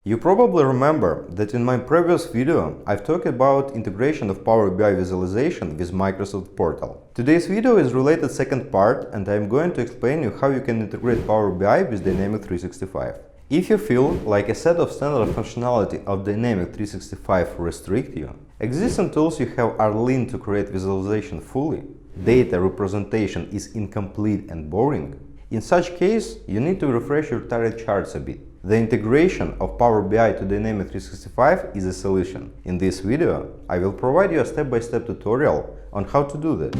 You probably remember that in my previous video I've talked about integration of Power BI visualization with Microsoft Portal. Today's video is related second part, and I'm going to explain you how you can integrate Power BI with Dynamics 365. If you feel like a set of standard functionality of Dynamics 365 restrict you, existing tools you have are lean to create visualization fully, data representation is incomplete and boring, in such case you need to refresh your target charts a bit. The integration of Power BI to Dynamics 365 is a solution. In this video, I will provide you a step-by-step tutorial on how to do that.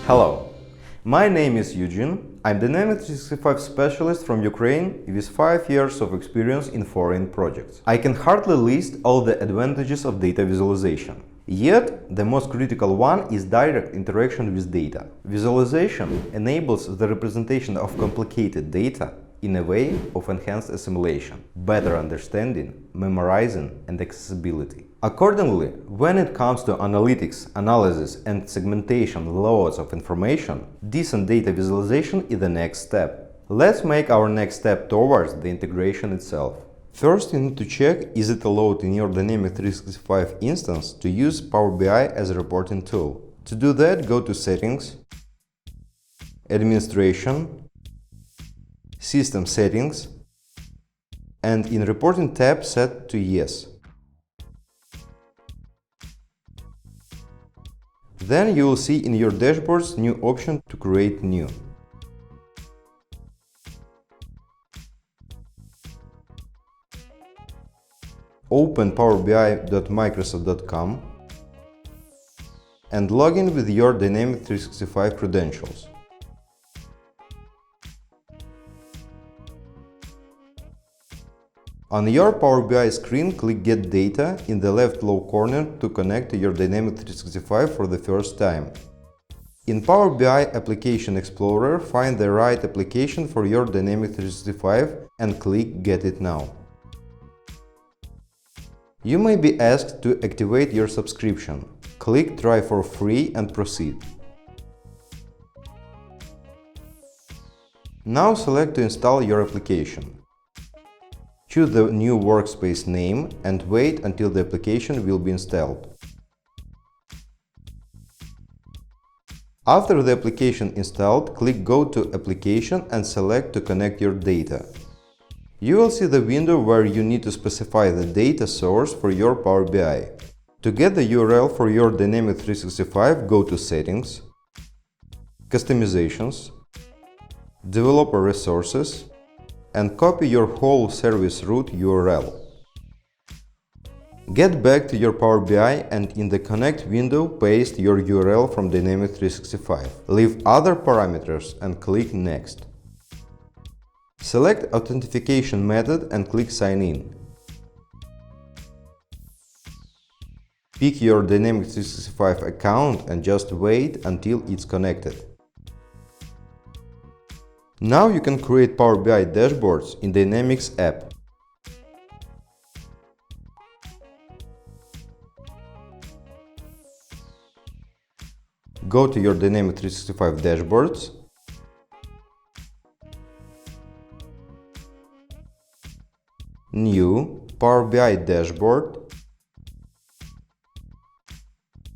Hello, my name is Eugene. I'm Dynamics 365 specialist from Ukraine with 5 years of experience in foreign projects. I can hardly list all the advantages of data visualization. Yet, the most critical one is direct interaction with data. Visualization enables the representation of complicated data in a way of enhanced assimilation, better understanding, memorizing, and accessibility. Accordingly, when it comes to analytics, analysis, and segmentation loads of information, decent data visualization is the next step. Let's make our next step towards the integration itself. First, you need to check is it allowed in your Dynamics 365 instance to use Power BI as a reporting tool. To do that, go to Settings, Administration, System Settings, and in Reporting tab set to Yes. Then you will see in your dashboards new option to create new. Open powerbi.microsoft.com and log in with your Dynamics 365 credentials. On your Power BI screen, click Get Data in the left low corner to connect to your Dynamics 365 for the first time. In Power BI Application Explorer, find the right application for your Dynamics 365 and click Get It Now. You may be asked to activate your subscription. Click Try for free and proceed. Now select to install your application. Choose the new workspace name and wait until the application will be installed. After the application installed, click Go to Application and select to connect your data. You will see the window where you need to specify the data source for your Power BI. To get the URL for your Dynamics 365, go to Settings, Customizations, Developer Resources, and copy your whole service root URL. Get back to your Power BI and in the Connect window paste your URL from Dynamics 365. Leave other parameters and click Next. Select Authentication method and click Sign in. Pick your Dynamics 365 account and just wait until it's connected. Now you can create Power BI dashboards in Dynamics app. Go to your Dynamics 365 dashboards. New Power BI dashboard.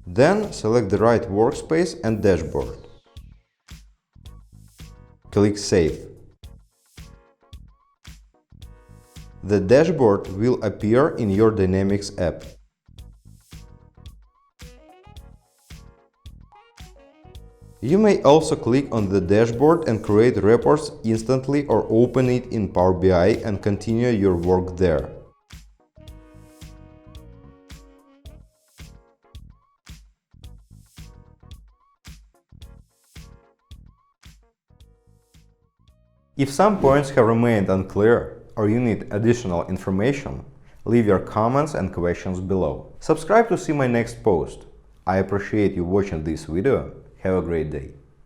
Then select the right workspace and dashboard. Click Save. The dashboard will appear in your Dynamics app. You may also click on the dashboard and create reports instantly or open it in Power BI and continue your work there. If some points have remained unclear or you need additional information, leave your comments and questions below. Subscribe to see my next post. I appreciate you watching this video. Have a great day.